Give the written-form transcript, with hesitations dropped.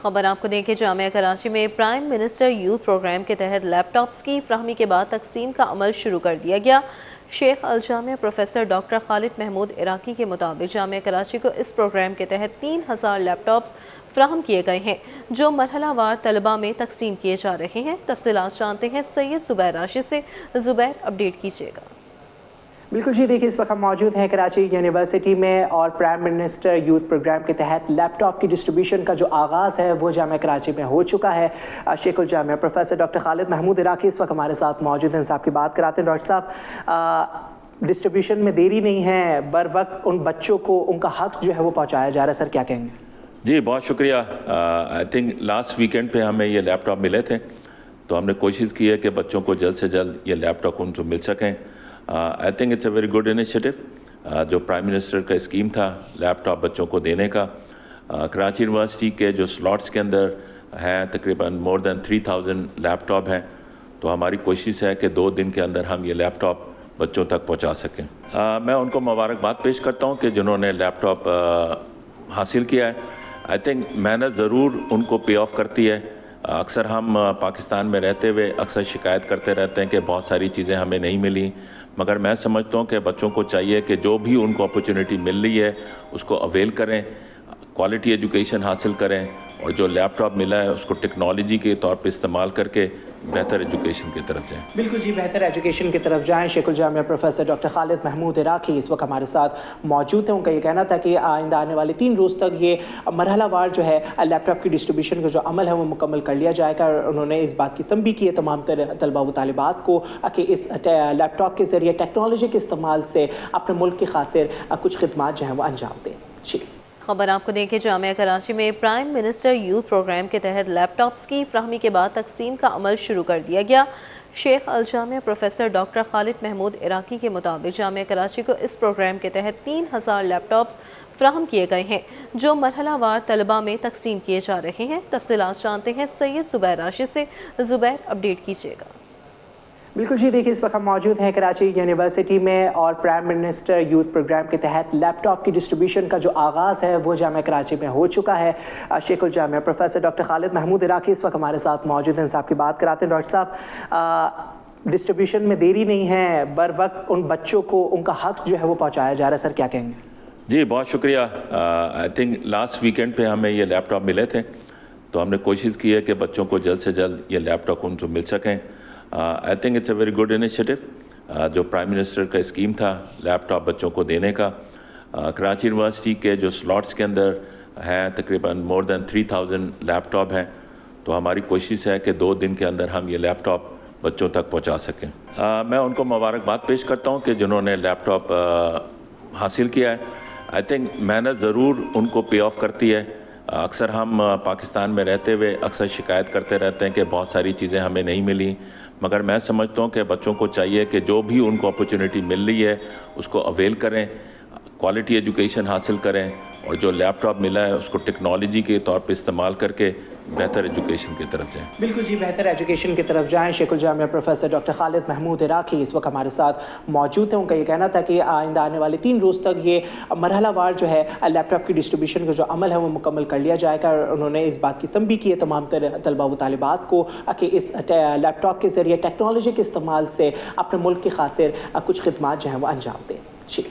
خبر آپ کو دیں کہ جامعہ کراچی میں پرائم منسٹر یوتھ پروگرام کے تحت لیپ ٹاپس کی فراہمی کے بعد تقسیم کا عمل شروع کر دیا گیا۔ شیخ الجامعہ پروفیسر ڈاکٹر خالد محمود عراقی کے مطابق جامعہ کراچی کو اس پروگرام کے تحت 3000 لیپ ٹاپس فراہم کیے گئے ہیں جو مرحلہ وار طلبہ میں تقسیم کیے جا رہے ہیں۔ تفصیلات جانتے ہیں سید زبیر راشد سے۔ زبیر، اپڈیٹ کیجیے گا۔ بالکل جی، دیکھیے اس وقت ہم موجود ہیں کراچی یونیورسٹی میں اور پرائم منسٹر یوتھ پروگرام کے تحت لیپ ٹاپ کی ڈسٹریبیوشن کا جو آغاز ہے وہ جامعہ کراچی میں ہو چکا ہے۔ شیخ الجامعہ پروفیسر ڈاکٹر خالد محمود عراقی اس وقت ہمارے ساتھ موجود ہیں۔ صاحب کی بات کراتے ہیں۔ ڈاکٹر صاحب، ڈسٹریبیوشن میں دیری نہیں ہے، بر وقت ان بچوں کو ان کا حق جو ہے وہ پہنچایا جا رہا ہے، سر کیا کہیں گے؟ جی بہت شکریہ۔ آئی تھنک لاسٹ ویکینڈ پہ ہمیں یہ لیپ ٹاپ ملے تھے، تو ہم نے کوشش کی ہے کہ بچوں کو جلد سے جلد یہ لیپ ٹاپ ان کو مل سکیں۔ I think it's a very good initiative جو پرائم منسٹر کا اسکیم تھا لیپ ٹاپ بچوں کو دینے کا۔ کراچی یونیورسٹی کے جو سلاٹس کے اندر ہیں تقریباً مور دین 3000 لیپ ٹاپ ہیں، تو ہماری کوشش ہے کہ 2 دن کے اندر ہم یہ لیپ ٹاپ بچوں تک پہنچا سکیں۔ میں ان کو مبارکباد پیش کرتا ہوں کہ جنہوں نے لیپ ٹاپ حاصل کیا ہے۔ آئی تھنک محنت ضرور ان کو پے آف کرتی ہے۔ اکثر ہم پاکستان میں رہتے ہوئے اکثر شکایت کرتے رہتے ہیں کہ بہت ساری چیزیں ہمیں نہیں ملی، مگر میں سمجھتا ہوں کہ بچوں کو چاہیے کہ جو بھی ان کو اپرچونٹی مل رہی ہے اس کو اویل کریں، کوالٹی ایجوکیشن حاصل کریں، اور جو لیپ ٹاپ ملا ہے اس کو ٹیکنالوجی کے طور پہ استعمال کر کے بہتر ایجوکیشن کی طرف جائیں۔ بالکل جی، بہتر ایجوکیشن کی طرف جائیں۔ شیخ الجامعہ پروفیسر ڈاکٹر خالد محمود عراقی اس وقت ہمارے ساتھ موجود ہیں۔ ان کا یہ کہنا تھا کہ آئندہ آنے والے 3 روز تک یہ مرحلہ وار جو ہے لیپ ٹاپ کی ڈسٹریبیوشن کا جو عمل ہے وہ مکمل کر لیا جائے گا۔ انہوں نے اس بات کی تنبیہ کی ہے تمام طلبہ و طالبات کو کہ اس لیپ ٹاپ کے ذریعے ٹیکنالوجی کے استعمال سے اپنے ملک کی خاطر کچھ خدمات جو ہیں وہ انجام دیں۔ جی خبر آپ کو دیں کہ جامعہ کراچی میں پرائم منسٹر یوتھ پروگرام کے تحت لیپ ٹاپس کی فراہمی کے بعد تقسیم کا عمل شروع کر دیا گیا۔ شیخ الجامعہ پروفیسر ڈاکٹر خالد محمود عراقی کے مطابق جامعہ کراچی کو اس پروگرام کے تحت 3000 لیپ ٹاپس فراہم کیے گئے ہیں جو مرحلہ وار طلبہ میں تقسیم کیے جا رہے ہیں۔ تفصیلات جانتے ہیں سید زبیر راشد سے۔ زبیر، اپڈیٹ کیجیے گا۔ بالکل جی، دیکھیے اس وقت ہم موجود ہیں کراچی یونیورسٹی میں اور پرائم منسٹر یوتھ پروگرام کے تحت لیپ ٹاپ کی ڈسٹریبیوشن کا جو آغاز ہے وہ جامعہ کراچی میں ہو چکا ہے۔ شیخ الجامعہ پروفیسر ڈاکٹر خالد محمود عراقی اس وقت ہمارے ساتھ موجود ہیں۔ صاحب کی بات کراتے ہیں۔ ڈاکٹر صاحب، ڈسٹریبیوشن میں دیری نہیں ہے، بر وقت ان بچوں کو ان کا حق جو ہے وہ پہنچایا جا رہا ہے، سر کیا کہیں گے؟ جی بہت شکریہ۔ آئی تھنک لاسٹ ویکینڈ پہ ہمیں یہ لیپ ٹاپ ملے تھے، تو ہم نے کوشش کی ہے کہ بچوں کو جلد سے جلد یہ لیپ ٹاپ ان کو مل سکیں۔ I think it's a very good initiative جو پرائم منسٹر کا اسکیم تھا لیپ ٹاپ بچوں کو دینے کا۔ کراچی یونیورسٹی کے جو سلاٹس کے اندر ہیں تقریباً مور دین 3000 لیپ ٹاپ ہیں، تو ہماری کوشش ہے کہ 2 دن کے اندر ہم یہ لیپ ٹاپ بچوں تک پہنچا سکیں۔ میں ان کو مبارکباد پیش کرتا ہوں کہ جنہوں نے لیپ ٹاپ حاصل کیا ہے۔ آئی تھنک محنت ضرور ان کو پے آف کرتی ہے۔ اکثر ہم پاکستان میں رہتے ہوئے اکثر شکایت کرتے رہتے ہیں کہ بہت ساری چیزیں ہمیں نہیں ملی، مگر میں سمجھتا ہوں کہ بچوں کو چاہیے کہ جو بھی ان کو اپرچونٹی مل رہی ہے اس کو اویل کریں، کوالٹی ایجوکیشن حاصل کریں، اور جو لیپ ٹاپ ملا ہے اس کو ٹیکنالوجی کے طور پہ استعمال کر کے بہتر ایجوکیشن کی طرف جائیں۔ بالکل جی، بہتر ایجوکیشن کی طرف جائیں۔ شیخ الجامعہ پروفیسر ڈاکٹر خالد محمود عراقی اس وقت ہمارے ساتھ موجود ہیں۔ ان کا یہ کہنا تھا کہ آئندہ آنے والے 3 روز تک یہ مرحلہ وار جو ہے لیپ ٹاپ کی ڈسٹریبیوشن کا جو عمل ہے وہ مکمل کر لیا جائے گا۔ انہوں نے اس بات کی تنبیہ کی ہے تمام طلبہ و طالبات کو کہ اس لیپ ٹاپ کے ذریعے ٹیکنالوجی کے استعمال سے اپنے ملک کی خاطر کچھ خدمات جو ہیں وہ انجام دیں۔ جی